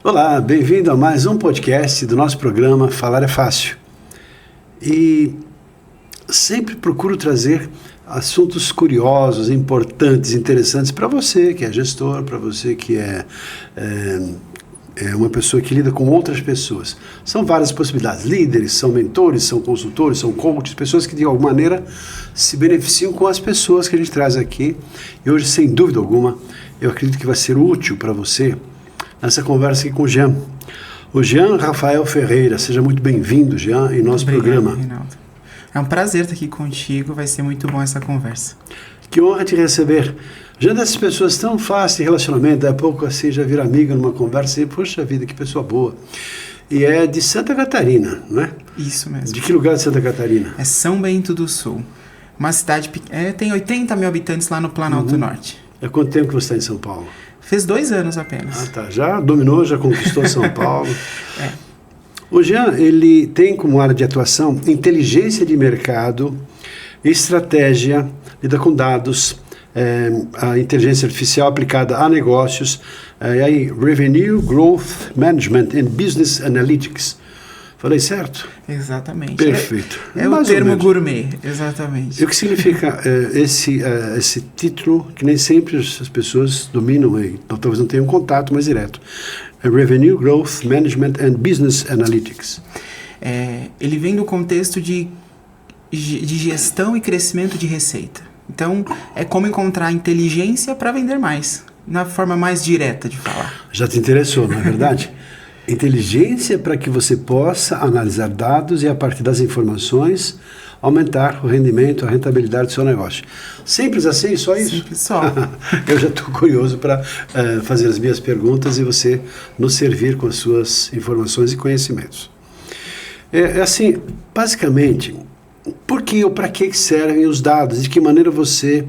Olá, bem-vindo a mais um podcast do nosso programa Falar é Fácil. E sempre procuro trazer assuntos curiosos, importantes, interessantes para você que é gestor, para você que é uma pessoa que lida com outras pessoas. São várias possibilidades. Líderes, são mentores, são consultores, são coaches, pessoas que de alguma maneira se beneficiam com as pessoas que a gente traz aqui. E hoje, sem dúvida alguma, eu acredito que vai ser útil para você nessa conversa aqui com o Jean. O Jean Rafael Ferreira. Seja muito bem-vindo, Jean, em nosso programa. Reinaldo. É um prazer estar aqui contigo, vai ser muito bom essa conversa. Que honra te receber. Já dessas pessoas tão fáceis de relacionamento, daqui a pouco assim já vira amiga numa conversa e, poxa vida, que pessoa boa. E é de Santa Catarina, não é? Isso mesmo. De que lugar de Santa Catarina? É São Bento do Sul. Uma cidade pequena, tem 80 mil habitantes lá no Planalto Norte. Há quanto tempo que você está em São Paulo? Fez 2 anos apenas. Ah, tá. Já dominou, já conquistou São Paulo. O Jean, ele tem como área de atuação inteligência de mercado, estratégia, lida com dados, a inteligência artificial aplicada a negócios, aí Revenue, Growth Management and Business Analytics. Falei certo? Exatamente. Perfeito. É o termo gourmet, exatamente. E o que significa esse título que nem sempre as pessoas dominam, então talvez não tenham contato mais direto. Revenue, Growth Management and Business Analytics. Ele vem do contexto de gestão e crescimento de receita. Então, é como encontrar inteligência para vender mais, na forma mais direta de falar. Já te interessou, não é verdade? Inteligência para que você possa analisar dados e, a partir das informações, aumentar o rendimento, a rentabilidade do seu negócio. Simples assim, só isso? Simples só. Eu já estou curioso para fazer as minhas perguntas e você nos servir com as suas informações e conhecimentos. Assim, basicamente, por que ou para que servem os dados? De que maneira você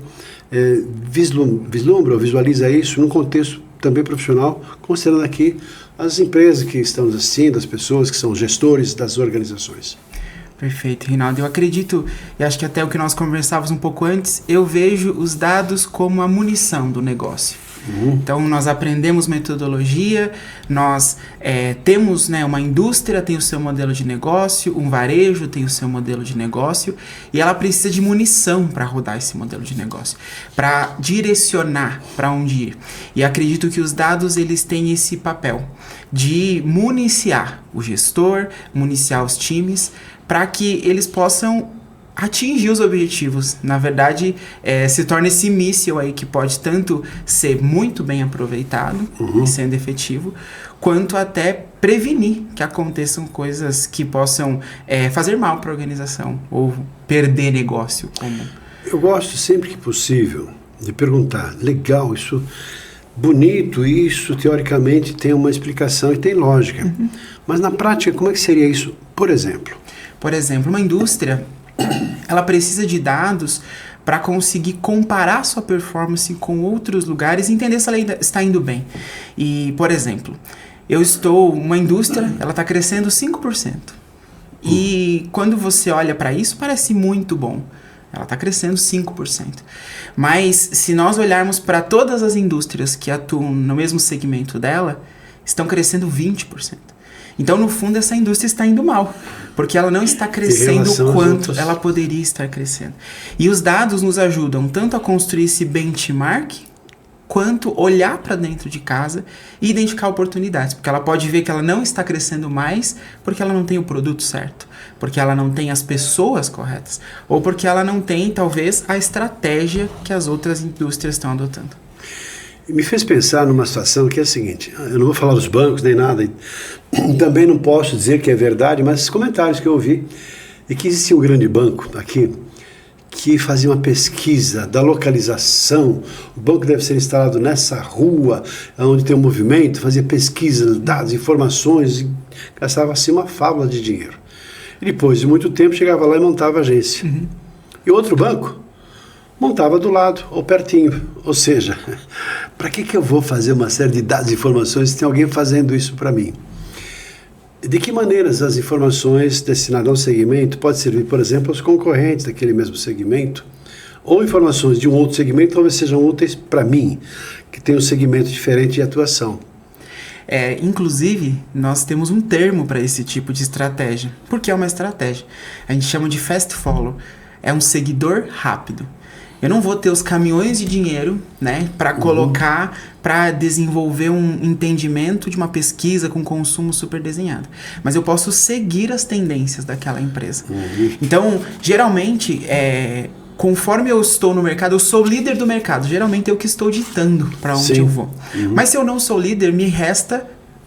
vislumbra ou visualiza isso num contexto também profissional, considerando aqui as empresas que estão nos assistindo, as pessoas que são gestores das organizações. Perfeito, Reinaldo. Eu acredito, e acho que até o que nós conversávamos um pouco antes, eu vejo os dados como a munição do negócio. Então, nós aprendemos metodologia, nós temos uma indústria, tem o seu modelo de negócio, um varejo tem o seu modelo de negócio, e ela precisa de munição para rodar esse modelo de negócio, para direcionar para onde ir. E acredito que os dados, eles têm esse papel de municiar o gestor, municiar os times, para que eles possam atingir os objetivos. Na verdade, se torna esse míssil aí que pode tanto ser muito bem aproveitado e sendo efetivo, quanto até prevenir que aconteçam coisas que possam fazer mal para a organização ou perder negócio. Eu gosto sempre que possível de perguntar, legal, isso bonito, isso teoricamente tem uma explicação e tem lógica, mas na prática como é que seria isso? Por exemplo, uma indústria ela precisa de dados para conseguir comparar sua performance com outros lugares e entender se ela está indo bem. E, por exemplo, uma indústria, ela está crescendo 5%. E quando você olha para isso, parece muito bom. Ela está crescendo 5%. Mas se nós olharmos para todas as indústrias que atuam no mesmo segmento dela, estão crescendo 20%. Então, no fundo, essa indústria está indo mal, porque ela não está crescendo o quanto ela poderia estar crescendo. E os dados nos ajudam tanto a construir esse benchmark, quanto olhar para dentro de casa e identificar oportunidades, porque ela pode ver que ela não está crescendo mais porque ela não tem o produto certo, porque ela não tem as pessoas corretas, ou porque ela não tem, talvez, a estratégia que as outras indústrias estão adotando. E me fez pensar numa situação que é a seguinte, eu não vou falar dos bancos nem nada, também não posso dizer que é verdade, mas esses comentários que eu ouvi, é que existia um grande banco aqui, que fazia uma pesquisa da localização, o banco deve ser instalado nessa rua, onde tem um movimento, fazia pesquisa, dados, informações, e gastava assim uma fábula de dinheiro. E depois de muito tempo chegava lá e montava a agência. E outro banco montava do lado, ou pertinho. Ou seja, para que eu vou fazer uma série de dados e informações se tem alguém fazendo isso para mim? De que maneiras as informações destinadas a um segmento podem servir, por exemplo, aos concorrentes daquele mesmo segmento? Ou informações de um outro segmento talvez sejam úteis para mim, que tem um segmento diferente de atuação? Inclusive, nós temos um termo para esse tipo de estratégia. Porque é uma estratégia. A gente chama de fast follow. É um seguidor rápido. Eu não vou ter os caminhões de dinheiro, né, para colocar, para desenvolver um entendimento de uma pesquisa com consumo super desenhado. Mas eu posso seguir as tendências daquela empresa. Então, geralmente, conforme eu estou no mercado, eu sou líder do mercado. Geralmente eu que estou ditando para onde eu vou. Mas se eu não sou líder, me resta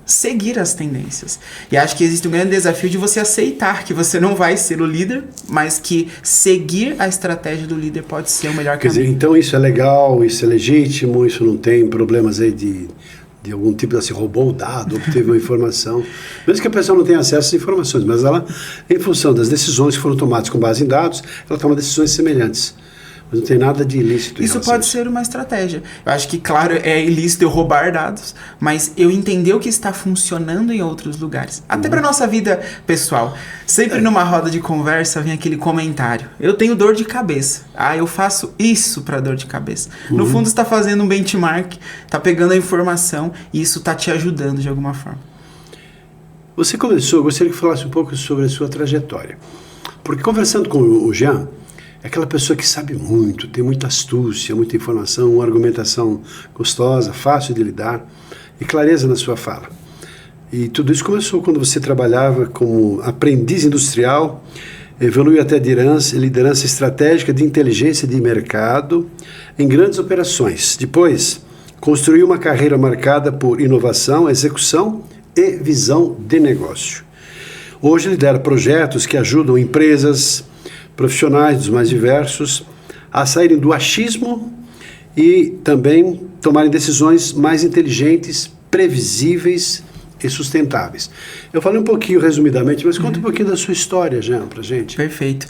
seguir as tendências. E acho que existe um grande desafio de você aceitar que você não vai ser o líder, mas que seguir a estratégia do líder pode ser o melhor caminho. Quer dizer, então isso é legal, isso é legítimo, isso não tem problemas aí de algum tipo de assim, roubou o dado, obteve uma informação. Mesmo que a pessoa não tenha acesso às informações, mas ela, em função das decisões que foram tomadas com base em dados, ela toma decisões semelhantes. Mas não tem nada de ilícito. Isso pode ser uma estratégia. Eu acho que, claro, é ilícito eu roubar dados, mas eu entender o que está funcionando em outros lugares. Até para nossa vida pessoal. Sempre numa roda de conversa vem aquele comentário. Eu tenho dor de cabeça. Eu faço isso para dor de cabeça. No fundo, você está fazendo um benchmark, está pegando a informação e isso está te ajudando de alguma forma. Você começou, eu gostaria que falasse um pouco sobre a sua trajetória. Porque conversando com o Jean, é aquela pessoa que sabe muito, tem muita astúcia, muita informação, uma argumentação gostosa, fácil de lidar e clareza na sua fala. E tudo isso começou quando você trabalhava como aprendiz industrial, evoluiu até liderança estratégica de inteligência de mercado em grandes operações. Depois, construiu uma carreira marcada por inovação, execução e visão de negócio. Hoje lidera projetos que ajudam empresas, profissionais dos mais diversos a saírem do achismo e também tomarem decisões mais inteligentes, previsíveis e sustentáveis. Eu falei um pouquinho resumidamente, mas conta um pouquinho da sua história, Jean, pra gente. Perfeito.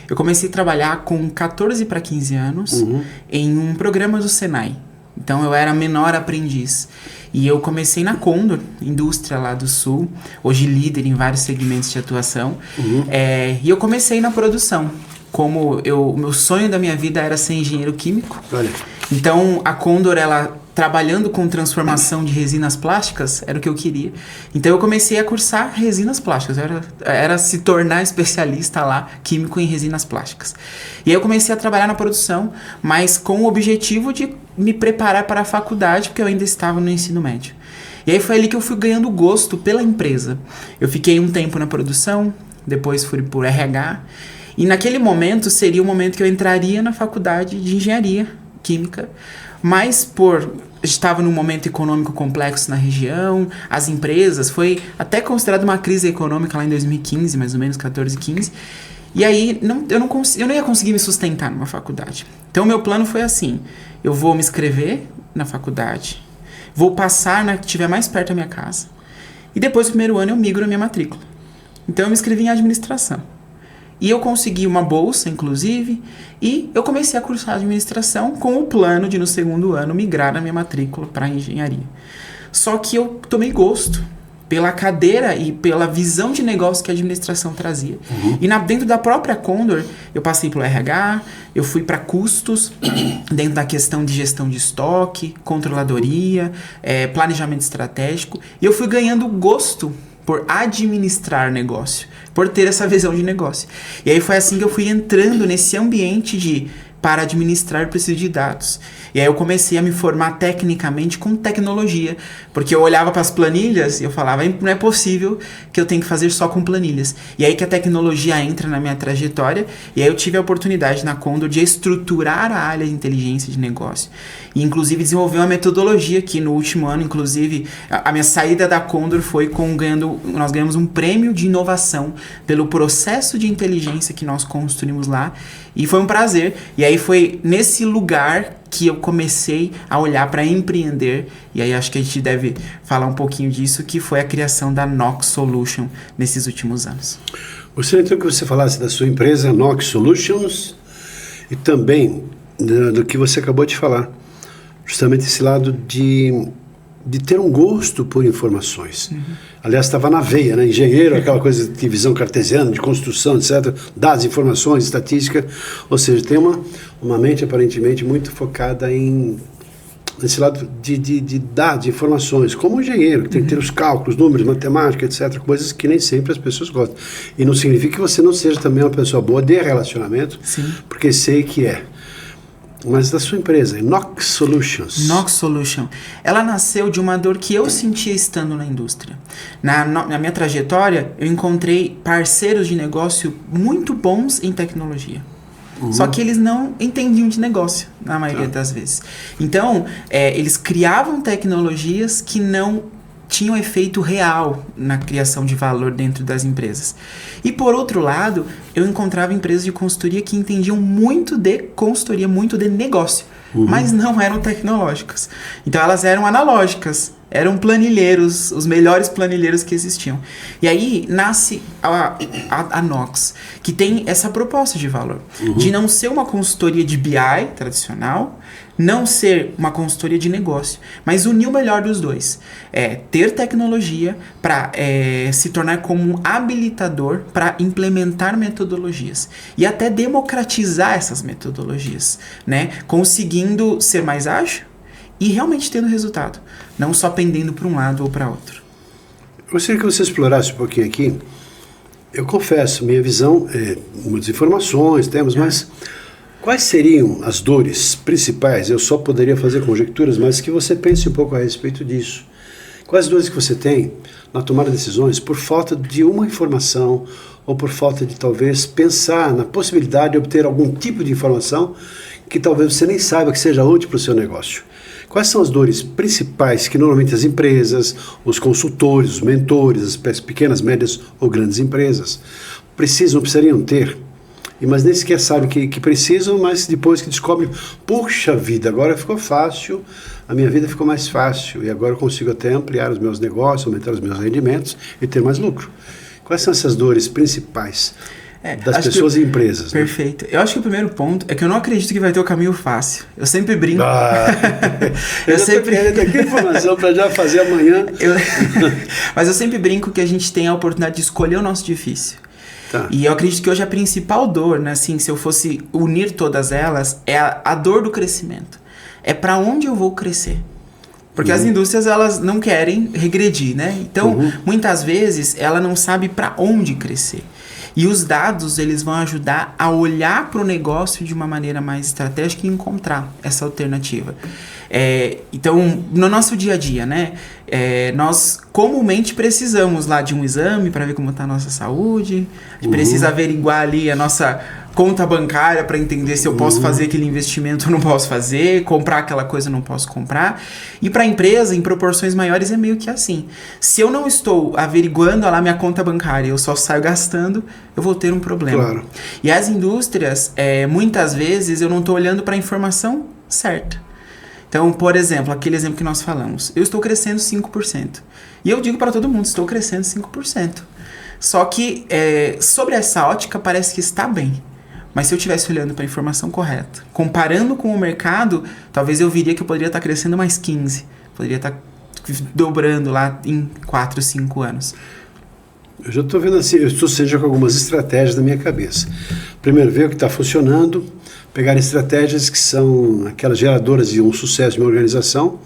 Eu comecei a trabalhar com 14 para 15 anos em um programa do Senai. Então eu era menor aprendiz. E eu comecei na Condor, indústria lá do Sul, hoje líder em vários segmentos de atuação. E eu comecei na produção. O meu sonho da minha vida era ser engenheiro químico. Olha. Então a Condor, ela trabalhando com transformação de resinas plásticas, era o que eu queria. Então eu comecei a cursar resinas plásticas, era se tornar especialista lá, químico em resinas plásticas. E aí eu comecei a trabalhar na produção, mas com o objetivo de me preparar para a faculdade, porque eu ainda estava no ensino médio. E aí foi ali que eu fui ganhando gosto pela empresa. Eu fiquei um tempo na produção, depois fui por RH, e naquele momento seria o momento que eu entraria na faculdade de engenharia química, mas estava num momento econômico complexo na região, as empresas, foi até considerado uma crise econômica lá em 2015, mais ou menos, 14, 15, e aí eu não ia conseguir me sustentar numa faculdade. Então o meu plano foi assim, eu vou me inscrever na faculdade, vou passar na que estiver mais perto da minha casa, e depois do primeiro ano eu migro a minha matrícula. Então eu me inscrevi em administração. E eu consegui uma bolsa, inclusive, e eu comecei a cursar administração com o plano de, no segundo ano, migrar a minha matrícula para engenharia. Só que eu tomei gosto pela cadeira e pela visão de negócio que a administração trazia. E dentro da própria Condor, eu passei pelo RH, eu fui para custos, dentro da questão de gestão de estoque, controladoria, planejamento estratégico, e eu fui ganhando gosto por administrar negócio, por ter essa visão de negócio. E aí foi assim que eu fui entrando nesse ambiente de, para administrar, preciso de dados. E aí eu comecei a me formar tecnicamente com tecnologia, porque eu olhava para as planilhas e eu falava, não é possível que eu tenha que fazer só com planilhas. E aí que a tecnologia entra na minha trajetória, e aí eu tive a oportunidade na Condor de estruturar a área de inteligência de negócio. E inclusive desenvolver uma metodologia que no último ano, inclusive, a minha saída da Condor foi nós ganhamos um prêmio de inovação pelo processo de inteligência que nós construímos lá, e foi um prazer. E aí foi nesse lugar que eu comecei a olhar para empreender, e aí acho que a gente deve falar um pouquinho disso, que foi a criação da Nox Solution nesses últimos anos. Gostaria então que você falasse da sua empresa Nox Solutions e também do que você acabou de falar, justamente esse lado de ter um gosto por informações. Aliás, estava na veia, né? Engenheiro, aquela coisa de visão cartesiana, de construção, etc., dados, informações, estatística, ou seja, tem uma mente aparentemente muito focada em nesse lado de dados, de informações, como um engenheiro, que tem que ter os cálculos, números, matemática, etc., coisas que nem sempre as pessoas gostam. E não significa que você não seja também uma pessoa boa de relacionamento, Sim. porque sei que é. Mas da sua empresa, Nox Solutions. Nox Solution. Ela nasceu de uma dor que eu sentia estando na indústria. Na minha trajetória, eu encontrei parceiros de negócio muito bons em tecnologia. Só que eles não entendiam de negócio, na maioria das vezes. Então, eles criavam tecnologias que não tinham efeito real na criação de valor dentro das empresas. E, por outro lado, eu encontrava empresas de consultoria que entendiam muito de consultoria, muito de negócio, mas não eram tecnológicas. Então, elas eram analógicas, eram planilheiros, os melhores planilheiros que existiam. E aí nasce a Nox, que tem essa proposta de valor, de não ser uma consultoria de BI tradicional, não ser uma consultoria de negócio, mas unir o melhor dos dois. Ter tecnologia para se tornar como um habilitador para implementar metodologias e até democratizar essas metodologias, né? Conseguindo ser mais ágil e realmente tendo resultado, não só pendendo para um lado ou para outro. Eu gostaria que você explorasse um pouquinho aqui. Eu confesso, minha visão muitas informações, temos, mas quais seriam as dores principais? Eu só poderia fazer conjecturas, mas que você pense um pouco a respeito disso. Quais dores que você tem na tomada de decisões por falta de uma informação ou por falta de talvez pensar na possibilidade de obter algum tipo de informação que talvez você nem saiba que seja útil para o seu negócio? Quais são as dores principais que normalmente as empresas, os consultores, os mentores, as pequenas, médias ou grandes empresas precisariam ter? Mas nem sequer sabem que precisam, mas depois que descobrem, puxa vida, agora ficou fácil, a minha vida ficou mais fácil e agora eu consigo até ampliar os meus negócios, aumentar os meus rendimentos e ter mais lucro. Quais são essas dores principais das pessoas e empresas? Perfeito. Né? Eu acho que o primeiro ponto é que eu não acredito que vai ter o caminho fácil. Eu sempre brinco. Eu sempre quero aqui informação para já fazer amanhã. Mas eu sempre brinco que a gente tem a oportunidade de escolher o nosso difícil. Tá. E eu acredito que hoje a principal dor, né, assim, se eu fosse unir todas elas, é a dor do crescimento. É para onde eu vou crescer. Porque as indústrias, elas não querem regredir, né? Então, muitas vezes, ela não sabe para onde crescer. E os dados, eles vão ajudar a olhar para o negócio de uma maneira mais estratégica e encontrar essa alternativa. Então, no nosso dia a dia, né? Nós comumente precisamos lá de um exame para ver como está a nossa saúde. A gente precisa averiguar ali a nossa conta bancária para entender se eu posso fazer aquele investimento ou não posso fazer, comprar aquela coisa ou não posso comprar. E para a empresa, em proporções maiores, é meio que assim. Se eu não estou averiguando lá minha conta bancária, eu só saio gastando, eu vou ter um problema. Claro. E as indústrias, muitas vezes, eu não estou olhando para a informação certa. Então, por exemplo, aquele exemplo que nós falamos, eu estou crescendo 5%. E eu digo para todo mundo, estou crescendo 5%. Só que, sobre essa ótica, parece que está bem. Mas se eu estivesse olhando para a informação correta, comparando com o mercado, talvez eu viria que eu poderia estar crescendo mais 15%. Poderia estar dobrando lá em 4, 5 anos. Eu já estou vendo assim, eu estou seja com algumas estratégias na minha cabeça. Primeiro, ver o que está funcionando, pegar estratégias que são aquelas geradoras de um sucesso de uma organização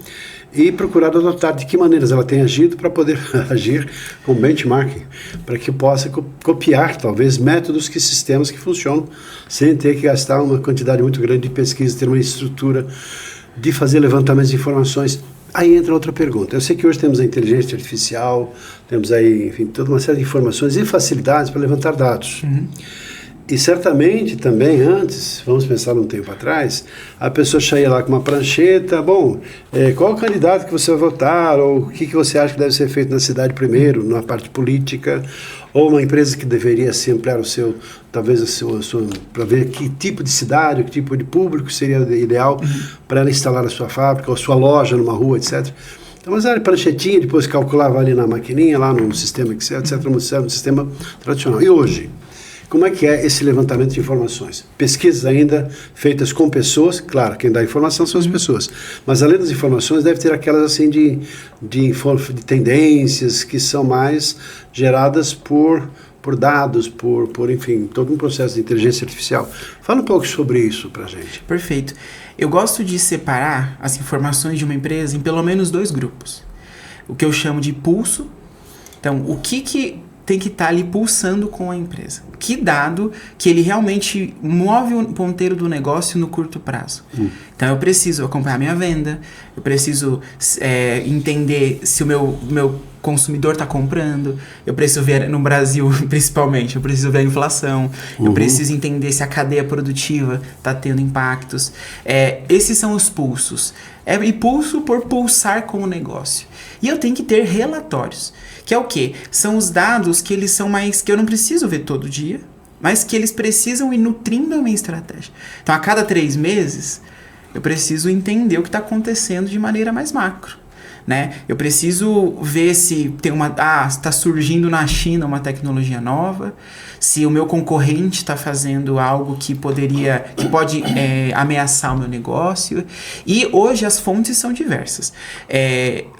e procurar adotar de que maneiras ela tem agido para poder agir com benchmarking, para que possa copiar, talvez, métodos sistemas que funcionam, sem ter que gastar uma quantidade muito grande de pesquisa, ter uma estrutura de fazer levantamentos de informações. Aí entra outra pergunta. Eu sei que hoje temos a inteligência artificial, temos aí, enfim, toda uma série de informações e facilidades para levantar dados. E certamente também antes, vamos pensar um tempo atrás, a pessoa saía lá com uma prancheta, qual o candidato que você vai votar, ou o que você acha que deve ser feito na cidade primeiro, na parte política, ou uma empresa que deveria se ampliar para ver que tipo de cidade, que tipo de público seria ideal para ela instalar a sua fábrica, ou a sua loja numa rua, etc. Então, mas era pranchetinha, depois calculava ali na maquininha, lá no sistema Excel, etc., no sistema tradicional. E hoje? Como é que é esse levantamento de informações? Pesquisas ainda feitas com pessoas, claro, quem dá informação são as pessoas, mas além das informações deve ter aquelas assim de tendências que são mais geradas por por dados, por enfim, todo um processo de inteligência artificial. Fala um pouco sobre isso pra gente. Perfeito. Eu gosto de separar as informações de uma empresa em pelo menos 2 grupos. O que eu chamo de pulso. Então, o que tem que estar ali pulsando com a empresa? Que dado que ele realmente move o ponteiro do negócio no curto prazo? Então, eu preciso acompanhar minha venda, eu preciso entender se o meu consumidor está comprando, eu preciso ver, no Brasil principalmente, eu preciso ver a inflação, eu preciso entender se a cadeia produtiva está tendo impactos. Esses são os pulsos. E pulso por pulsar com o negócio. E eu tenho que ter relatórios. Que é o quê? São os dados que eles são mais... que eu não preciso ver todo dia, mas que eles precisam ir nutrindo a minha estratégia. Então, a cada 3 meses, eu preciso entender o que está acontecendo de maneira mais macro. Né? Eu preciso ver se tem está surgindo na China uma tecnologia nova, se o meu concorrente está fazendo algo que pode ameaçar o meu negócio. E hoje as fontes são diversas.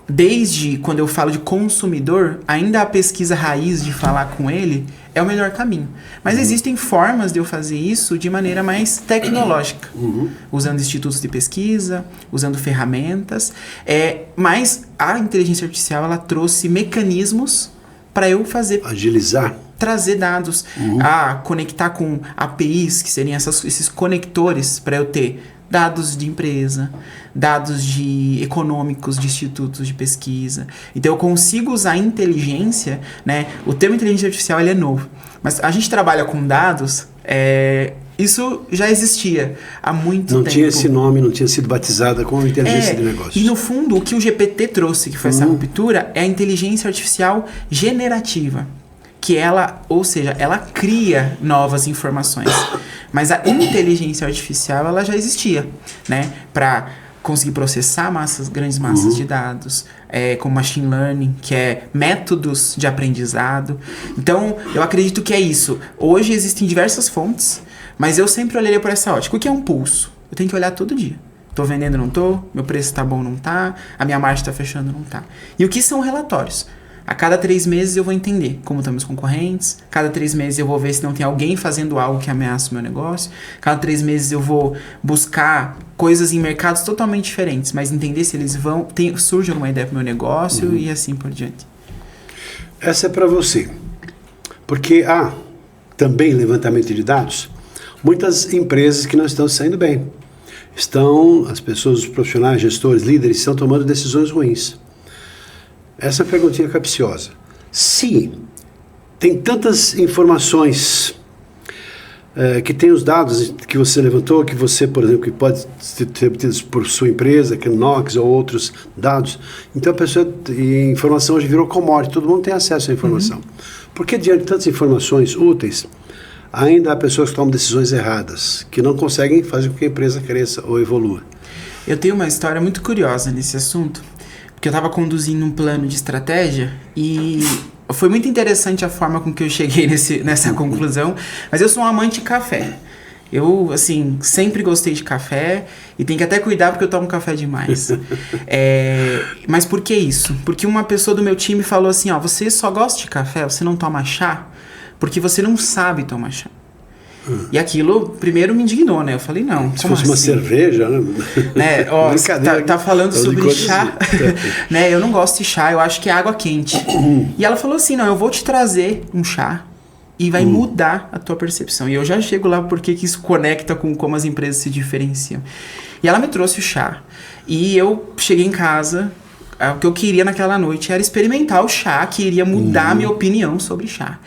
Desde quando eu falo de consumidor, ainda a pesquisa raiz de falar com ele é o melhor caminho. Mas existem formas de eu fazer isso de maneira mais tecnológica, usando institutos de pesquisa, usando ferramentas. Mas a inteligência artificial ela trouxe mecanismos para eu agilizar, trazer dados, conectar com APIs, que seriam esses conectores para eu ter dados de empresa, dados econômicos de institutos de pesquisa. Então eu consigo usar a inteligência, né? O termo inteligência artificial ele é novo, mas a gente trabalha com dados, isso já existia há muito tempo. Não tinha esse nome, não tinha sido batizada como inteligência de negócios. E no fundo o que o GPT trouxe, que foi essa ruptura, é a inteligência artificial generativa. Que ela cria novas informações. Mas a inteligência artificial, ela já existia, né? Para conseguir processar grandes massas de dados, com machine learning, que é métodos de aprendizado. Então, eu acredito que é isso. Hoje existem diversas fontes, mas eu sempre olharia por essa ótica. O que é um pulso? Eu tenho que olhar todo dia. Tô vendendo, não tô? Meu preço tá bom, não tá? A minha margem tá fechando, não tá? E o que são relatórios? A cada 3 meses eu vou entender como estão meus concorrentes. Cada 3 meses eu vou ver se não tem alguém fazendo algo que ameaça o meu negócio. Cada 3 meses eu vou buscar coisas em mercados totalmente diferentes, mas entender se eles surge alguma ideia para o meu negócio e assim por diante. Essa é para você. Porque há também levantamento de dados. Muitas empresas que não estão saindo bem. As pessoas, os profissionais, gestores, líderes, estão tomando decisões ruins. Essa perguntinha capciosa. Se tem tantas informações, que tem os dados que você levantou, que você, por exemplo, que pode ser obtidos por sua empresa, que é Knox ou outros dados, então a informação hoje virou commodity, todo mundo tem acesso à informação. Porque diante de tantas informações úteis, ainda há pessoas que tomam decisões erradas, que não conseguem fazer com que a empresa cresça ou evolua. Eu tenho uma história muito curiosa nesse assunto, porque eu estava conduzindo um plano de estratégia e foi muito interessante a forma com que eu cheguei nessa conclusão, mas eu sou um amante de café. Eu, assim, sempre gostei de café e tenho que até cuidar porque eu tomo café demais. Mas por que isso? Porque uma pessoa do meu time falou assim, você só gosta de café, você não toma chá, porque você não sabe tomar chá. E aquilo primeiro me indignou, né? Eu falei, não, se fosse uma cerveja, né? Tá falando sobre chá, né? Eu não gosto de chá, eu acho que é água quente. E ela falou assim, não, eu vou te trazer um chá e vai mudar a tua percepção. E eu já chego lá porque isso conecta com como as empresas se diferenciam. E ela me trouxe o chá. E eu cheguei em casa, o que eu queria naquela noite era experimentar o chá, que iria mudar a minha opinião sobre chá.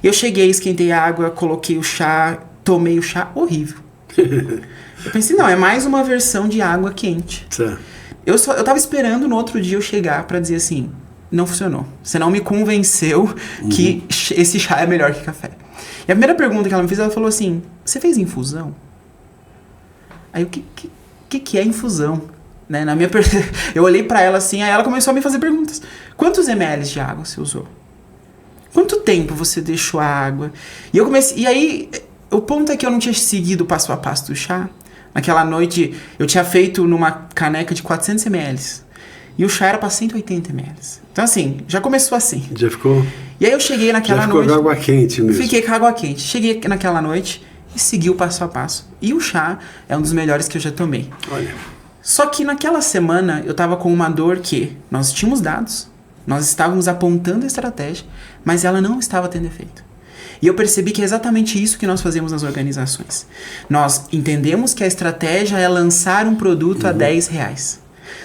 Eu cheguei, esquentei a água, coloquei o chá, tomei o chá, horrível. Eu pensei, não, é mais uma versão de água quente. Eu tava esperando no outro dia eu chegar pra dizer assim, não funcionou. Você não me convenceu que esse chá é melhor que café. E a primeira pergunta que ela me fez, ela falou assim, você fez infusão? Aí o que é infusão? Né? Eu olhei pra ela assim, aí ela começou a me fazer perguntas. Quantos ml de água você usou? Quanto tempo você deixou a água? E aí, o ponto é que eu não tinha seguido o passo a passo do chá. Naquela noite, eu tinha feito numa caneca de 400 ml. E o chá era para 180 ml. Então, assim, já começou assim. Já ficou... E aí eu cheguei naquela noite... Já ficou com água quente mesmo. Fiquei com água quente. Cheguei naquela noite e segui o passo a passo. E o chá é um dos melhores que eu já tomei. Olha. Só que naquela semana eu tava com uma dor que nós tínhamos dados, nós estávamos apontando a estratégia, mas ela não estava tendo efeito. E eu percebi que é exatamente isso que nós fazemos nas organizações. Nós entendemos que a estratégia é lançar um produto a R$10.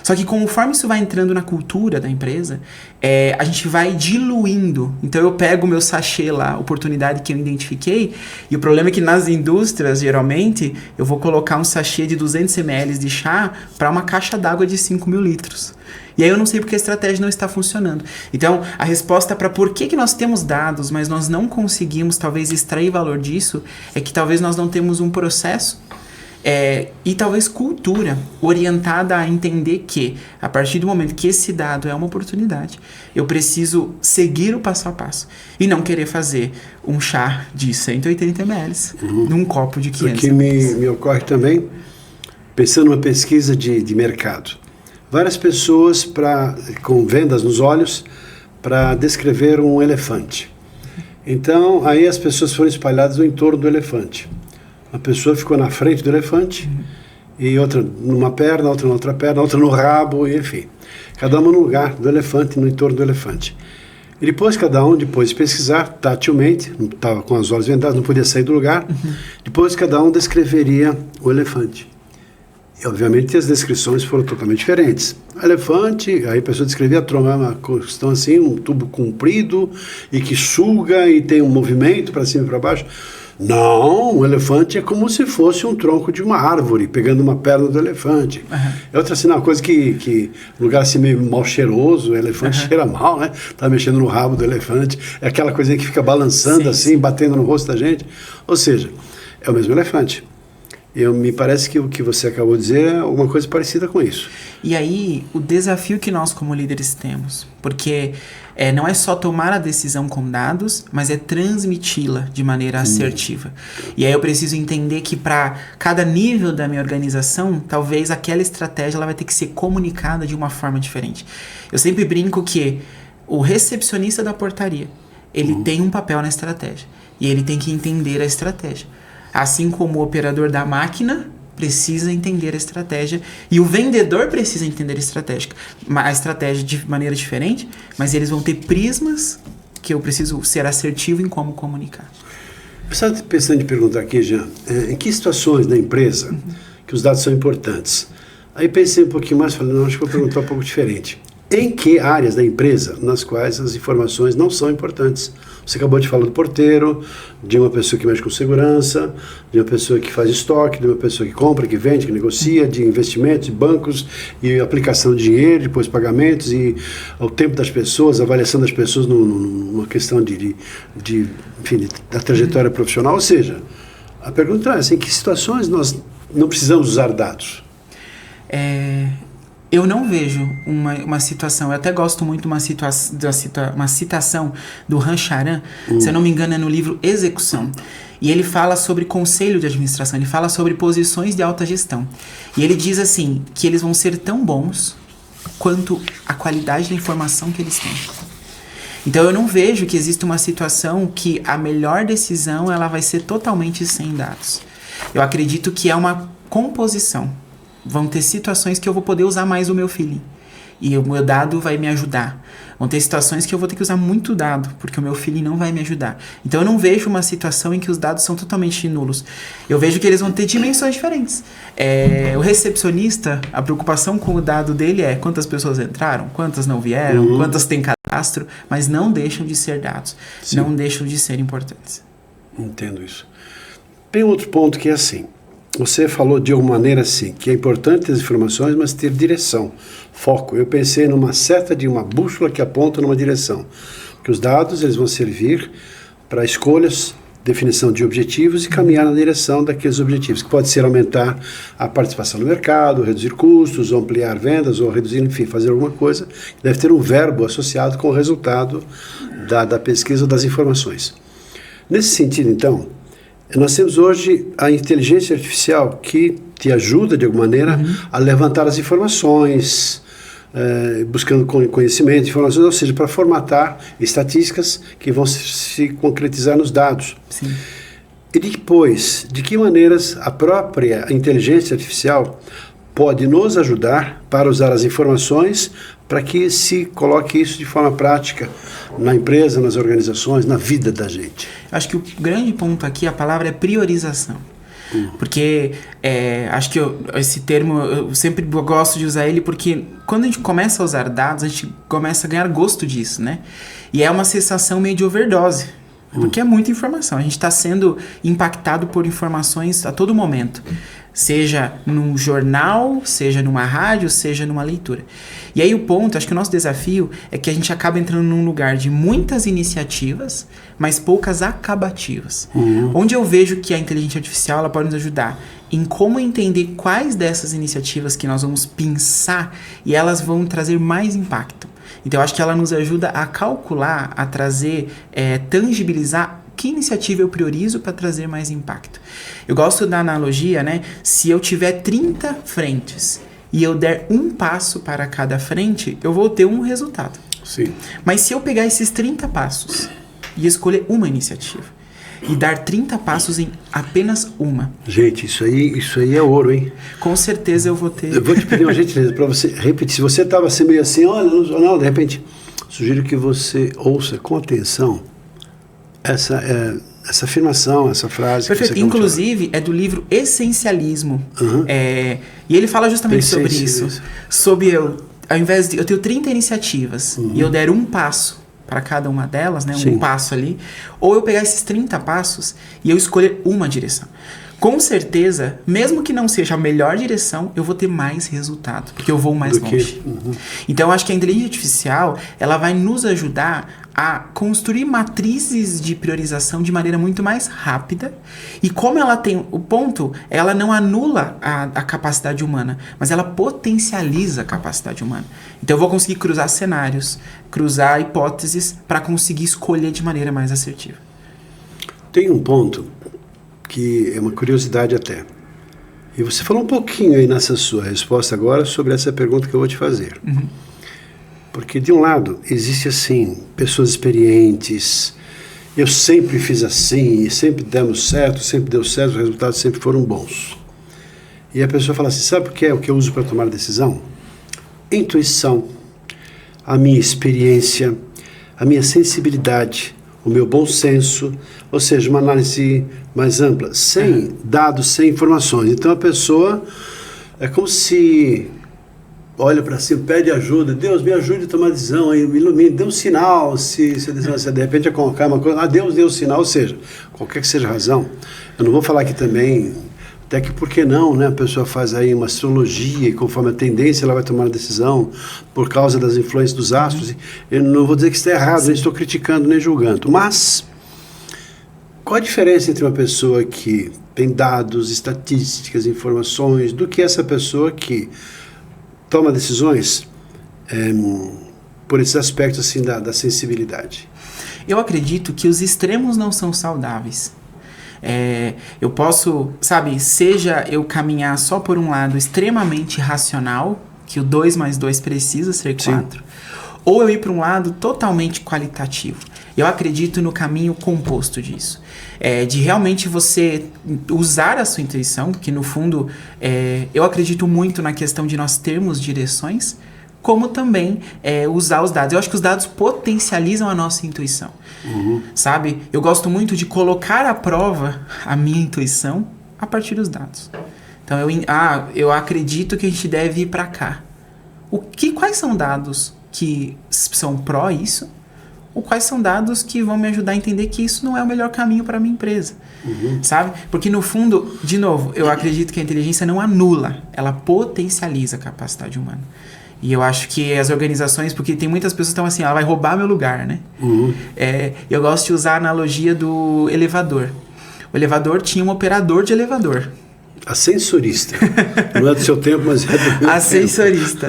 Só que conforme isso vai entrando na cultura da empresa, a gente vai diluindo. Então eu pego o meu sachê lá, oportunidade que eu identifiquei, e o problema é que nas indústrias, geralmente, eu vou colocar um sachê de 200 ml de chá para uma caixa d'água de 5.000 litros. E aí eu não sei porque a estratégia não está funcionando. Então, a resposta para por que nós temos dados, mas nós não conseguimos talvez extrair valor disso, é que talvez nós não temos um processo e talvez cultura orientada a entender que, a partir do momento que esse dado é uma oportunidade, eu preciso seguir o passo a passo e não querer fazer um chá de 180 ml num copo de 500 ml. O que me ocorre também, pensando numa pesquisa de mercado, várias pessoas com vendas nos olhos para descrever um elefante. Então, aí as pessoas foram espalhadas no entorno do elefante. Uma pessoa ficou na frente do elefante, e outra numa perna, outra na outra perna, outra no rabo, enfim. Cada uma no lugar do elefante, no entorno do elefante. E depois, depois de pesquisar, tatilmente, não estava com as olhos vendadas, não podia sair do lugar, depois cada um descreveria o elefante. E, obviamente, as descrições foram totalmente diferentes. Elefante, aí a pessoa descrevia a tromba, uma questão assim, um tubo comprido, e que suga, e tem um movimento para cima e para baixo. Não, o elefante é como se fosse um tronco de uma árvore, pegando uma perna do elefante. É outra assim, uma coisa que lugar assim meio mal cheiroso, o elefante cheira mal, né? Tá mexendo no rabo do elefante, é aquela coisinha que fica balançando assim, batendo no rosto da gente. Ou seja, é o mesmo elefante. Me parece que o que você acabou de dizer é alguma coisa parecida com isso. E aí, o desafio que nós como líderes temos, porque não é só tomar a decisão com dados, mas é transmiti-la de maneira assertiva. E aí eu preciso entender que para cada nível da minha organização, talvez aquela estratégia ela vai ter que ser comunicada de uma forma diferente. Eu sempre brinco que o recepcionista da portaria, ele tem um papel na estratégia. E ele tem que entender a estratégia. Assim como o operador da máquina precisa entender a estratégia e o vendedor precisa entender a estratégia de maneira diferente, mas eles vão ter prismas que eu preciso ser assertivo em como comunicar. Eu estava pensando em perguntar aqui, Jean, em que situações da empresa que os dados são importantes? Aí pensei um pouquinho mais, falei, não, acho que vou perguntar um pouco diferente. Em que áreas da empresa nas quais as informações não são importantes? Você acabou de falar do porteiro, de uma pessoa que mexe com segurança, de uma pessoa que faz estoque, de uma pessoa que compra, que vende, que negocia, de investimentos, de bancos, e aplicação de dinheiro, depois pagamentos, e o tempo das pessoas, a avaliação das pessoas numa questão enfim, da trajetória profissional. Ou seja, a pergunta é assim, em que situações nós não precisamos usar dados? Eu não vejo uma situação, eu até gosto muito de uma citação do Rancharan, se eu não me engano é no livro Execução, e ele fala sobre conselho de administração, ele fala sobre posições de alta gestão, e ele diz assim, que eles vão ser tão bons quanto a qualidade da informação que eles têm. Então eu não vejo que existe uma situação que a melhor decisão ela vai ser totalmente sem dados. Eu acredito que é uma composição. Vão ter situações que eu vou poder usar mais o meu feeling. E o meu dado vai me ajudar. Vão ter situações que eu vou ter que usar muito dado, porque o meu feeling não vai me ajudar. Então eu não vejo uma situação em que os dados são totalmente nulos. Eu vejo que eles vão ter dimensões diferentes. O recepcionista, a preocupação com o dado dele é quantas pessoas entraram, quantas não vieram, quantas tem cadastro, mas não deixam de ser dados. Sim. Não deixam de ser importantes. Entendo isso. Tem outro ponto que é assim. Você falou de alguma maneira assim, que é importante ter as informações, mas ter direção, foco. Eu pensei numa seta de uma bússola que aponta numa direção. Porque os dados eles vão servir para escolhas, definição de objetivos e caminhar na direção daqueles objetivos, que pode ser aumentar a participação no mercado, reduzir custos, ou ampliar vendas, ou reduzir, enfim, fazer alguma coisa. Deve ter um verbo associado com o resultado da pesquisa ou das informações. Nesse sentido, então, nós temos hoje a inteligência artificial que te ajuda, de alguma maneira, a levantar as informações, buscando conhecimento, informações, ou seja, para formatar estatísticas que vão se concretizar nos dados. Sim. E depois, de que maneiras a própria inteligência artificial pode nos ajudar para usar as informações para que se coloque isso de forma prática na empresa, nas organizações, na vida da gente. Acho que o grande ponto aqui, a palavra é priorização. Porque acho que esse termo, eu sempre gosto de usar ele porque quando a gente começa a usar dados, a gente começa a ganhar gosto disso, né? E é uma sensação meio de overdose, porque é muita informação. A gente está sendo impactado por informações a todo momento. Seja num jornal, seja numa rádio, seja numa leitura. E aí o ponto, acho que o nosso desafio é que a gente acaba entrando num lugar de muitas iniciativas, mas poucas acabativas. Onde eu vejo que a inteligência artificial ela pode nos ajudar em como entender quais dessas iniciativas que nós vamos pensar e elas vão trazer mais impacto. Então eu acho que ela nos ajuda a calcular, a trazer, tangibilizar que iniciativa eu priorizo para trazer mais impacto. Eu gosto da analogia, né? Se eu tiver 30 frentes e eu der um passo para cada frente, eu vou ter um resultado. Sim. Mas se eu pegar esses 30 passos e escolher uma iniciativa e dar 30 passos em apenas uma... Gente, isso aí é ouro, hein? Com certeza eu vou ter... Eu vou te pedir uma gentileza para você repetir. Se você estava assim, meio assim, olha, não, de repente, sugiro que você ouça com atenção essa afirmação, essa frase. Perfeito. Que você inclusive, é do livro Essencialismo. E ele fala justamente sobre isso. Sobre ao invés de... Eu tenho 30 iniciativas e eu der um passo para cada uma delas, né? Sim. Um passo ali. Ou eu pegar esses 30 passos e eu escolher uma direção. Com certeza, mesmo que não seja a melhor direção, eu vou ter mais resultado, porque eu vou mais longe. Então, eu acho que a inteligência artificial, ela vai nos ajudar a construir matrizes de priorização de maneira muito mais rápida. E como ela tem o ponto, ela não anula a capacidade humana, mas ela potencializa a capacidade humana. Então, eu vou conseguir cruzar cenários, cruzar hipóteses para conseguir escolher de maneira mais assertiva. Tem um ponto que é uma curiosidade até. E você falou um pouquinho aí nessa sua resposta agora sobre essa pergunta que eu vou te fazer. Porque, de um lado, existe, assim, pessoas experientes, eu sempre fiz assim, e sempre demos certo, sempre deu certo, os resultados sempre foram bons. E a pessoa fala assim, sabe o que é o que eu uso para tomar decisão? Intuição, a minha experiência, a minha sensibilidade, o meu bom senso, ou seja, uma análise mais ampla, sem dados, sem informações. Então a pessoa é como se olha para cima, pede ajuda, Deus me ajude a tomar decisão, me ilumine, dê um sinal, se de repente é colocar uma coisa, Deus deu um sinal, ou seja, qualquer que seja a razão. Eu não vou falar aqui também, até que por que não, né? A pessoa faz aí uma astrologia e conforme a tendência ela vai tomar a decisão por causa das influências dos astros. Eu não vou dizer que isso está errado, nem estou criticando, nem julgando, mas qual a diferença entre uma pessoa que tem dados, estatísticas, informações, do que essa pessoa que toma decisões por esses aspectos assim da sensibilidade? Eu acredito que os extremos não são saudáveis. Eu posso, seja eu caminhar só por um lado extremamente racional, que o 2 mais 2 precisa ser 4, ou eu ir para um lado totalmente qualitativo. Eu acredito no caminho composto disso. De realmente você usar a sua intuição, que no fundo eu acredito muito na questão de nós termos direções, como também usar os dados. Eu acho que os dados potencializam a nossa intuição. Sabe? Eu gosto muito de colocar à prova a minha intuição a partir dos dados. Então, eu acredito que a gente deve ir para cá. Quais são dados que são pró isso? Ou quais são dados que vão me ajudar a entender que isso não é o melhor caminho para a minha empresa? Sabe? Porque, no fundo, de novo, eu acredito que a inteligência não anula, ela potencializa a capacidade humana. E eu acho que as organizações, porque tem muitas pessoas que estão assim, ela vai roubar meu lugar, né? Eu gosto de usar a analogia do elevador. O elevador tinha um operador de elevador. Ascensorista. Não é do seu tempo, mas é do meu Ascensorista.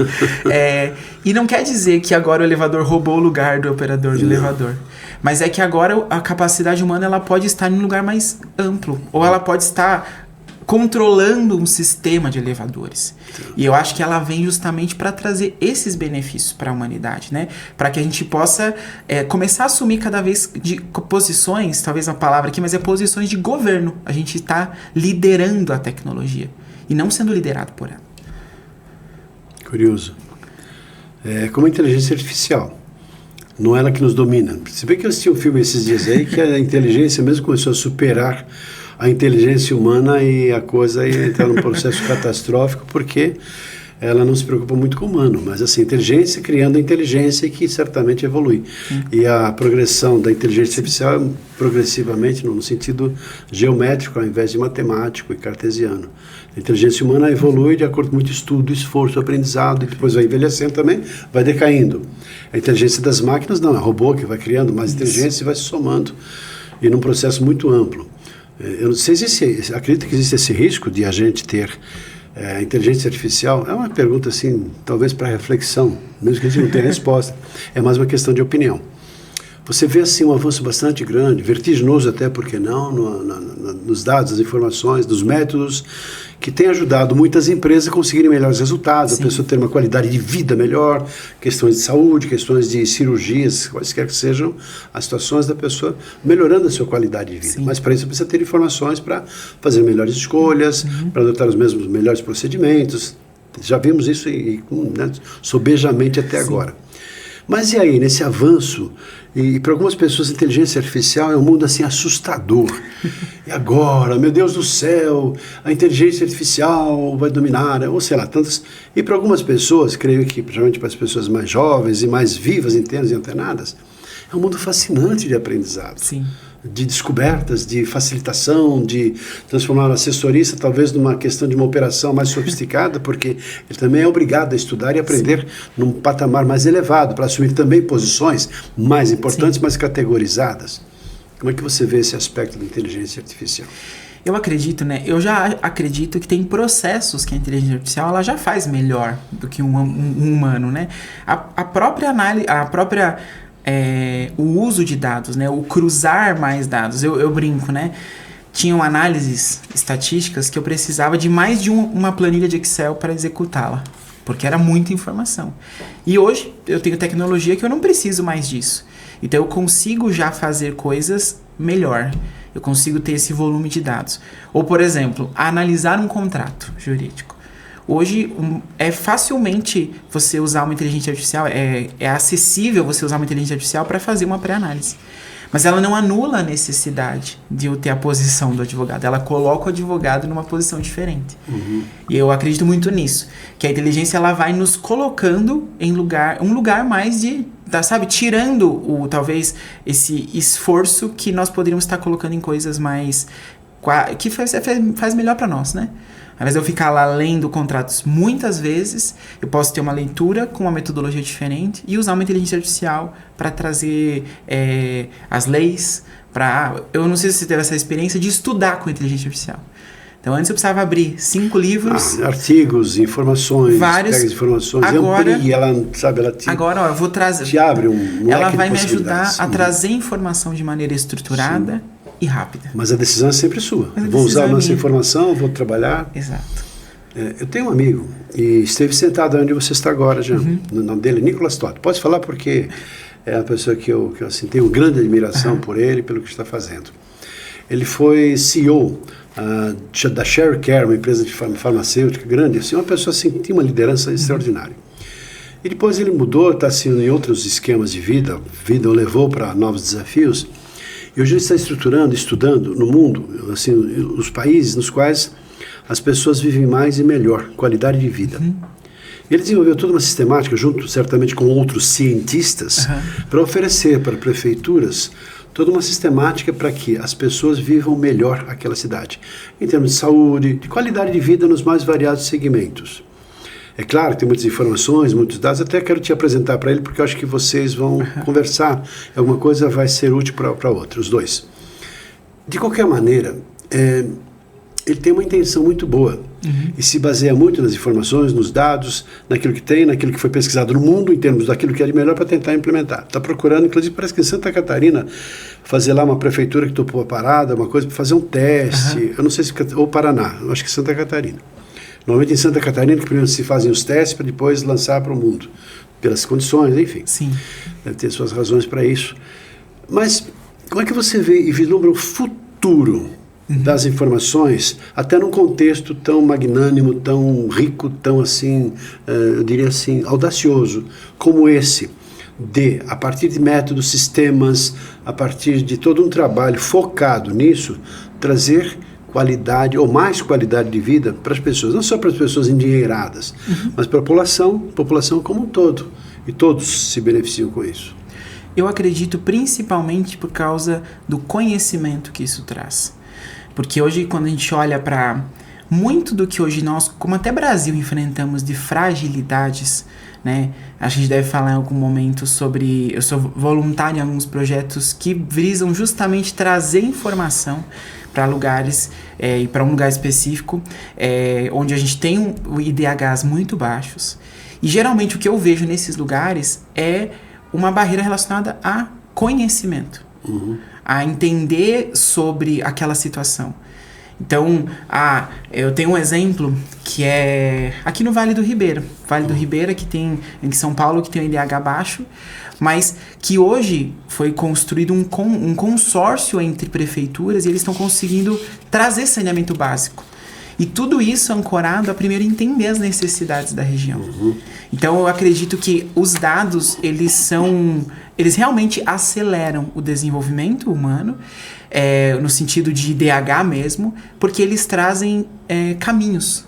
E não quer dizer que agora o elevador roubou o lugar do operador de elevador. Mas é que agora a capacidade humana ela pode estar em um lugar mais amplo. Ou ela pode estar controlando um sistema de elevadores. E eu acho que ela vem justamente para trazer esses benefícios para a humanidade, né? Para que a gente possa começar a assumir cada vez de posições, talvez a palavra aqui, mas posições de governo. A gente está liderando a tecnologia e não sendo liderado por ela. Curioso. É como a inteligência artificial. Não é ela que nos domina. Se bem que eu assisti um filme esses dias aí que a inteligência mesmo começou a superar a inteligência humana e a coisa ia entrar num processo catastrófico porque ela não se preocupa muito com o humano, mas assim, inteligência criando a inteligência que certamente evolui. E a progressão da inteligência artificial é progressivamente no sentido geométrico ao invés de matemático e cartesiano. A inteligência humana evolui de acordo com muito estudo, esforço, aprendizado, e depois vai envelhecendo também, vai decaindo. A inteligência das máquinas não, é robô que vai criando mais inteligência e vai se somando, e num processo muito amplo. Eu não sei se acredito que existe esse risco de a gente ter inteligência artificial. É uma pergunta assim, talvez para reflexão, mesmo que a gente não tenha resposta. É mais uma questão de opinião. Você vê assim um avanço bastante grande, vertiginoso até, porque não, nos dados, nas informações, dos métodos que tem ajudado muitas empresas a conseguirem melhores resultados, Sim. a pessoa ter uma qualidade de vida melhor, questões de saúde, questões de cirurgias, quaisquer que sejam as situações da pessoa, melhorando a sua qualidade de vida. Sim. Mas para isso precisa ter informações para fazer melhores escolhas, para adotar os mesmos melhores procedimentos. Já vimos isso sobejamente até Sim. agora. Mas e aí, nesse avanço, e para algumas pessoas a inteligência artificial é um mundo assim assustador. E agora, meu Deus do céu, a inteligência artificial vai dominar, ou sei lá, tantas. E para algumas pessoas, creio que principalmente para as pessoas mais jovens e mais vivas, internas e antenadas, é um mundo fascinante de aprendizado. Sim. De descobertas, de facilitação, de transformar o assessorista talvez numa questão de uma operação mais sofisticada, porque ele também é obrigado a estudar e aprender Sim. num patamar mais elevado, para assumir também posições mais importantes, Sim. mais categorizadas. Como é que você vê esse aspecto da inteligência artificial? Eu acredito, eu já acredito que tem processos que a inteligência artificial ela já faz melhor do que um humano, né? A própria análise, o uso de dados, o cruzar mais dados. Eu brinco, Tinham análises estatísticas que eu precisava de mais de uma planilha de Excel para executá-la, porque era muita informação. E hoje eu tenho tecnologia que eu não preciso mais disso. Então eu consigo já fazer coisas melhor. Eu consigo ter esse volume de dados. Ou, por exemplo, analisar um contrato jurídico. Hoje é facilmente você usar uma inteligência artificial, é acessível você usar uma inteligência artificial para fazer uma pré-análise. Mas ela não anula a necessidade de eu ter a posição do advogado. Ela coloca o advogado numa posição diferente. Uhum. E eu acredito muito nisso. Que a inteligência ela vai nos colocando em um lugar mais de... tirando talvez esse esforço que nós poderíamos estar colocando em coisas mais... que faz melhor para nós, Ao invés de eu ficar lá lendo contratos muitas vezes, eu posso ter uma leitura com uma metodologia diferente e usar uma inteligência artificial para trazer as leis. Eu não sei se você teve essa experiência de estudar com inteligência artificial. Então, antes eu precisava abrir 5 livros. Artigos, informações, vários. Pega as informações, agora, amplia, ela te... Agora, eu vou trazer... Te abre um ela vai me ajudar a trazer informação de maneira estruturada. Sim. E rápida. Mas a decisão é sempre sua. Vou usar essa informação, vou trabalhar. Exato. Eu tenho um amigo, e esteve sentado onde você está agora, já. Uhum. O nome dele é Nicolas Todd. Pode falar porque é uma pessoa que eu assim, tenho grande admiração por ele, pelo que está fazendo. Ele foi CEO da Sharecare, uma empresa de farmacêutica grande, assim, uma pessoa assim, que tinha uma liderança extraordinária. E depois ele mudou, está assim, em outros esquemas de vida o levou para novos desafios. E hoje ele está estudando no mundo, assim, os países nos quais as pessoas vivem mais e melhor, qualidade de vida. Uhum. Ele desenvolveu toda uma sistemática, junto certamente com outros cientistas, para oferecer para prefeituras toda uma sistemática para que as pessoas vivam melhor aquela cidade, em termos de saúde, de qualidade de vida nos mais variados segmentos. É claro, tem muitas informações, muitos dados, até quero te apresentar para ele, porque eu acho que vocês vão conversar, alguma coisa vai ser útil para outra, os dois. De qualquer maneira, ele tem uma intenção muito boa e se baseia muito nas informações, nos dados, naquilo que tem, naquilo que foi pesquisado no mundo, em termos daquilo que é de melhor para tentar implementar. Está procurando, inclusive parece que em Santa Catarina, fazer lá uma prefeitura que topou a parada, uma coisa para fazer um teste, eu não sei se, ou Paraná, eu acho que Santa Catarina. Normalmente em Santa Catarina que primeiro se fazem os testes para depois lançar para o mundo, pelas condições, enfim. Sim. Deve ter suas razões para isso. Mas como é que você vê e vislumbra o futuro das informações, até num contexto tão magnânimo, tão rico, tão assim, eu diria assim, audacioso, como esse, de, a partir de métodos, sistemas, a partir de todo um trabalho focado nisso, trazer qualidade ou mais qualidade de vida para as pessoas, não só para as pessoas endinheiradas, mas para a população como um todo, e todos se beneficiam com isso. Eu acredito principalmente por causa do conhecimento que isso traz. Porque hoje, quando a gente olha para muito do que hoje nós, como até Brasil, enfrentamos de fragilidades, né? A gente deve falar em algum momento sobre... Eu sou voluntário em alguns projetos que visam justamente trazer informação para lugares, e para um lugar específico, onde a gente tem IDHs muito baixos. E geralmente o que eu vejo nesses lugares é uma barreira relacionada a conhecimento. A entender sobre aquela situação. Então, eu tenho um exemplo que é aqui no Vale do Ribeira. Vale do Ribeira, que tem em São Paulo, que tem um IDH baixo, mas que hoje foi construído um consórcio entre prefeituras e eles estão conseguindo trazer saneamento básico. E tudo isso ancorado a primeiro entender as necessidades da região. Então eu acredito que os dados, eles realmente aceleram o desenvolvimento humano, no sentido de IDH mesmo, porque eles trazem caminhos.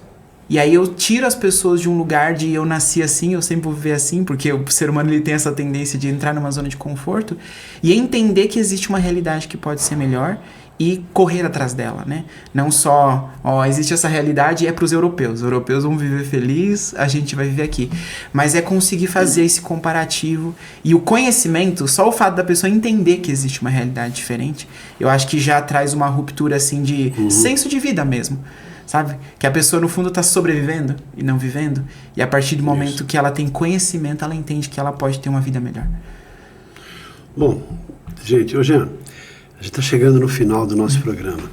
E aí eu tiro as pessoas de um lugar de eu nasci assim, eu sempre vou viver assim, porque o ser humano ele tem essa tendência de entrar numa zona de conforto, e entender que existe uma realidade que pode ser melhor e correr atrás dela, né? Não só, existe essa realidade e é para os europeus. Os europeus vão viver feliz, a gente vai viver aqui. Mas é conseguir fazer esse comparativo e o conhecimento, só o fato da pessoa entender que existe uma realidade diferente, eu acho que já traz uma ruptura, assim, de senso de vida mesmo, sabe? Que a pessoa, no fundo, está sobrevivendo e não vivendo, e a partir do momento que ela tem conhecimento, ela entende que ela pode ter uma vida melhor. Bom, gente, Jean, a gente está chegando no final do nosso programa.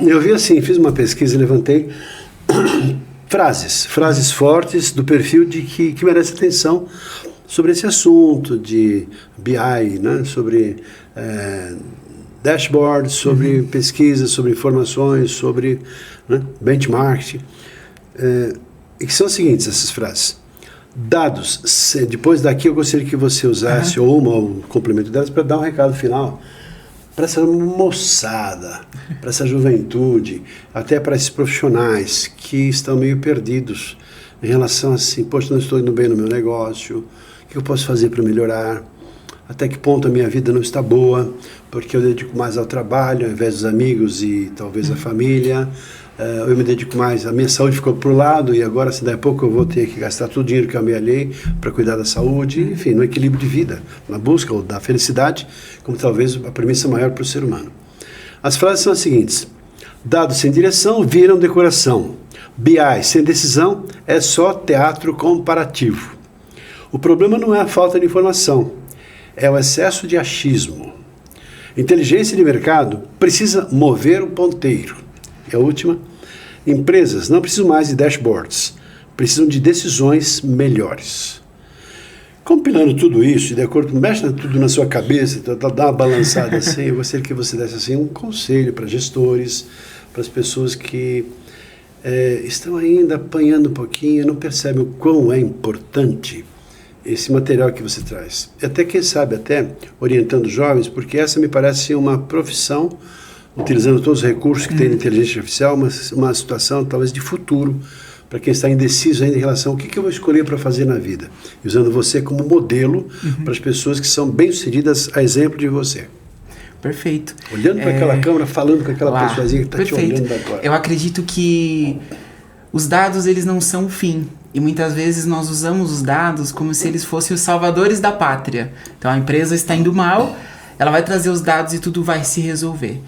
Eu vi assim, fiz uma pesquisa e levantei frases fortes do perfil de que merece atenção sobre esse assunto de BI, né? Sobre dashboard, sobre pesquisa, sobre informações, sobre benchmark. E que são as seguintes, essas frases. Dados, depois daqui eu gostaria que você usasse ou um complemento delas para dar um recado final para essa moçada, para essa juventude, até para esses profissionais que estão meio perdidos em relação assim, poxa, não estou indo bem no meu negócio, o que eu posso fazer para melhorar? Até que ponto a minha vida não está boa, porque eu dedico mais ao trabalho, ao invés dos amigos e talvez à família. Eu me dedico mais, a minha saúde ficou para o lado e agora, se der pouco, eu vou ter que gastar todo o dinheiro que eu amealhei para cuidar da saúde, enfim, no equilíbrio de vida, na busca da felicidade, como talvez a premissa maior para o ser humano. As frases são as seguintes: dados sem direção viram decoração. BI sem decisão é só teatro comparativo. O problema não é a falta de informação, é o excesso de achismo. Inteligência de mercado precisa mover o ponteiro. E a última: empresas não precisam mais de dashboards, precisam de decisões melhores. Compilando tudo isso, de acordo, mexe tudo na sua cabeça, dá uma balançada assim, eu gostaria que você desse assim, um conselho para gestores, para as pessoas que estão ainda apanhando um pouquinho, não percebem o quão é importante esse material que você traz. Até, quem sabe, até orientando jovens, porque essa me parece uma profissão, utilizando todos os recursos que tem de inteligência artificial, uma situação talvez de futuro, para quem está indeciso ainda em relação ao que eu vou escolher para fazer na vida, usando você como modelo para as pessoas que são bem-sucedidas a exemplo de você. Perfeito. Olhando para aquela câmera, falando com aquela pessoazinha que está te olhando agora. Eu acredito que os dados, eles não são o fim. E muitas vezes nós usamos os dados como se eles fossem os salvadores da pátria. Então a empresa está indo mal, ela vai trazer os dados e tudo vai se resolver.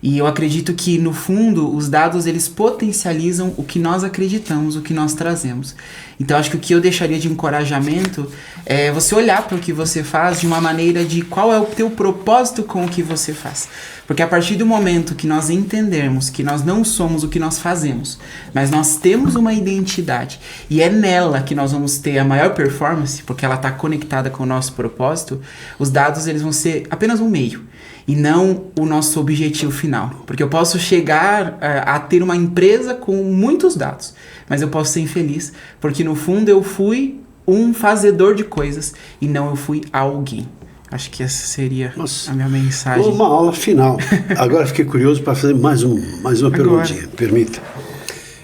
E eu acredito que, no fundo, os dados, eles potencializam o que nós acreditamos, o que nós trazemos. Então, acho que o que eu deixaria de encorajamento é você olhar para o que você faz de uma maneira de qual é o teu propósito com o que você faz. Porque a partir do momento que nós entendermos que nós não somos o que nós fazemos, mas nós temos uma identidade, e é nela que nós vamos ter a maior performance, porque ela está conectada com o nosso propósito, os dados, eles vão ser apenas um meio, e não o nosso objetivo final. Porque eu posso chegar a ter uma empresa com muitos dados, mas eu posso ser infeliz, porque no fundo eu fui um fazedor de coisas e não eu fui alguém. Acho que essa seria a minha mensagem. Uma aula final. Agora fiquei curioso para fazer mais uma perguntinha, permita.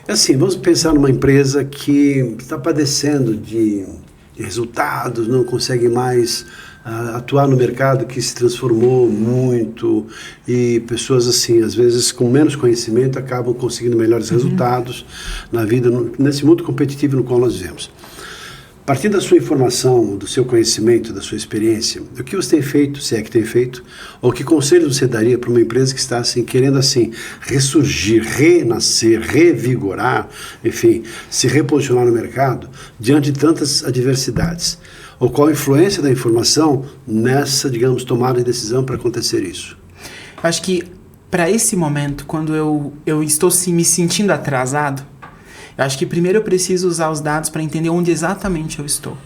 É assim, vamos pensar numa empresa que está padecendo de resultados, não consegue mais atuar no mercado que se transformou muito, e pessoas assim, às vezes com menos conhecimento, acabam conseguindo melhores resultados na vida, nesse mundo competitivo no qual nós vivemos. Partindo da sua informação, do seu conhecimento, da sua experiência, o que você tem feito, se é que tem feito, ou que conselho você daria para uma empresa que está assim, querendo assim, ressurgir, renascer, revigorar, enfim, se reposicionar no mercado diante de tantas adversidades? Ou qual a influência da informação nessa, digamos, tomada de decisão para acontecer isso? Acho que para esse momento, quando eu estou me sentindo atrasado, eu acho que primeiro eu preciso usar os dados para entender onde exatamente eu estou.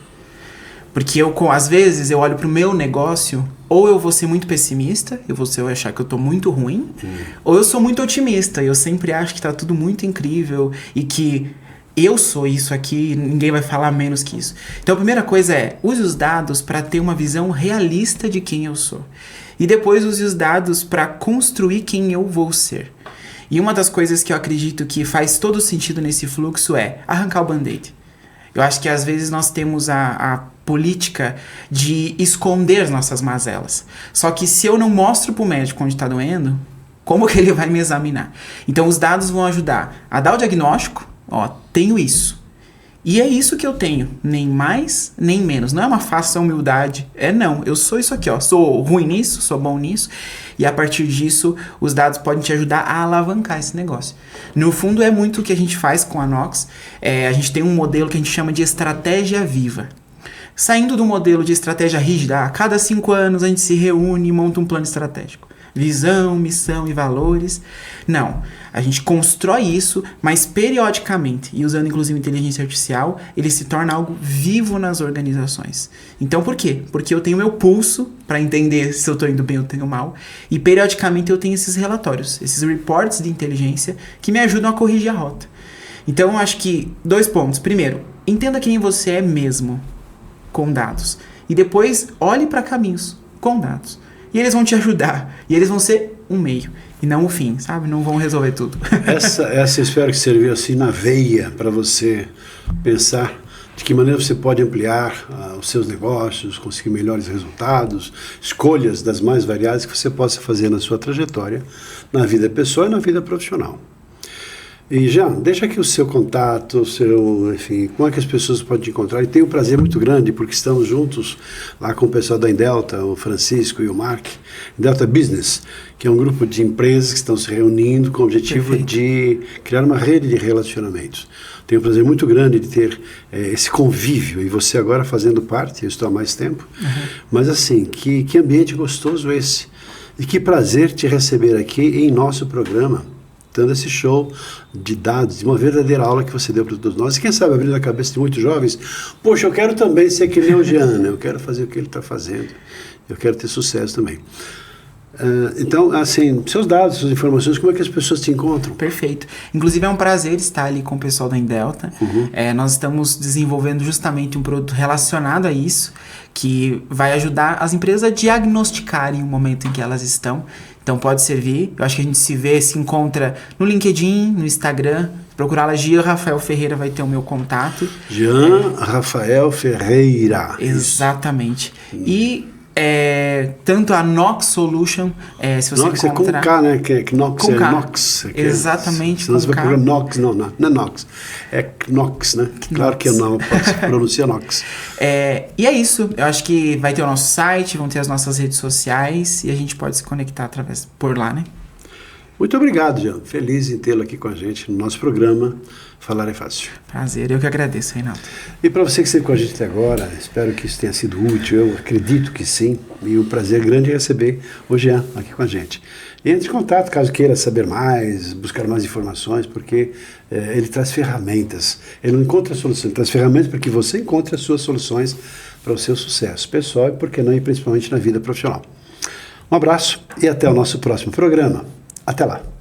Porque às vezes eu olho para o meu negócio, ou eu vou ser muito pessimista, eu vou achar que eu estou muito ruim, ou eu sou muito otimista, e eu sempre acho que está tudo muito incrível e que eu sou isso aqui, ninguém vai falar menos que isso. Então a primeira coisa é, use os dados para ter uma visão realista de quem eu sou. E depois use os dados para construir quem eu vou ser. E uma das coisas que eu acredito que faz todo sentido nesse fluxo é arrancar o band-aid. Eu acho que às vezes nós temos a política de esconder as nossas mazelas. Só que se eu não mostro para o médico onde está doendo, como que ele vai me examinar? Então os dados vão ajudar a dar o diagnóstico, tenho isso. E é isso que eu tenho, nem mais, nem menos. Não é uma falsa humildade, não, eu sou isso aqui, sou ruim nisso, sou bom nisso, e a partir disso, os dados podem te ajudar a alavancar esse negócio. No fundo, é muito o que a gente faz com a Nox. A gente tem um modelo que a gente chama de estratégia viva. Saindo do modelo de estratégia rígida, a cada 5 anos a gente se reúne e monta um plano estratégico. Visão, missão e valores. Não, a gente constrói isso, mas periodicamente, e usando inclusive inteligência artificial, ele se torna algo vivo nas organizações. Então por quê? Porque eu tenho meu pulso para entender se eu estou indo bem ou estou indo mal, e periodicamente eu tenho esses relatórios, esses reports de inteligência que me ajudam a corrigir a rota. Então eu acho que 2 pontos. Primeiro, entenda quem você é mesmo com dados, e depois olhe para caminhos com dados. E eles vão te ajudar. E eles vão ser um meio. E não o fim, sabe? Não vão resolver tudo. Essa eu espero que serviu assim na veia para você pensar de que maneira você pode ampliar os seus negócios, conseguir melhores resultados, escolhas das mais variadas que você possa fazer na sua trajetória, na vida pessoal e na vida profissional. E Jean, deixa aqui o seu contato, enfim, como é que as pessoas podem te encontrar? E tenho um prazer muito grande, porque estamos juntos lá com o pessoal da Indelta, o Francisco e o Mark, Indelta Business, que é um grupo de empresas que estão se reunindo com o objetivo de criar uma rede de relacionamentos. Tenho um prazer muito grande de ter esse convívio, e você agora fazendo parte, eu estou há mais tempo, mas assim, que ambiente gostoso esse, e que prazer te receber aqui em nosso programa, dando esse show de dados, de uma verdadeira aula que você deu para todos nós. E quem sabe abrindo a cabeça de muitos jovens, poxa, eu quero também ser que nem o Jean, eu quero fazer o que ele está fazendo, eu quero ter sucesso também. Então, assim, seus dados, suas informações, como é que as pessoas te encontram? Perfeito. Inclusive é um prazer estar ali com o pessoal da Indelta. Nós estamos desenvolvendo justamente um produto relacionado a isso, que vai ajudar as empresas a diagnosticarem o momento em que elas estão. Então pode servir. Eu acho que a gente se encontra no LinkedIn, no Instagram. Procurar lá, Jean Rafael Ferreira, vai ter o meu contato. Jean Rafael Ferreira. Exatamente. E tanto a Nox Solution, se você Nox encontrar... é com K, né? Que Nox com é K. Nox. Exatamente, senão com você vai K. procurar Nox, não é Nox. É Knox, né? Claro que não, pode se pronunciar Nox. E é isso. Eu acho que vai ter o nosso site, vão ter as nossas redes sociais e a gente pode se conectar por lá, né? Muito obrigado, Jean. Feliz em tê-lo aqui com a gente no nosso programa Falar é Fácil. Prazer, eu que agradeço, Reinaldo. E para você que esteve com a gente até agora, espero que isso tenha sido útil, eu acredito que sim, e um prazer grande receber o Jean aqui com a gente. E entre em contato caso queira saber mais, buscar mais informações, porque ele traz ferramentas, ele não encontra soluções, ele traz ferramentas para que você encontre as suas soluções para o seu sucesso pessoal e, por que não, e principalmente na vida profissional. Um abraço e até o nosso próximo programa. Até lá!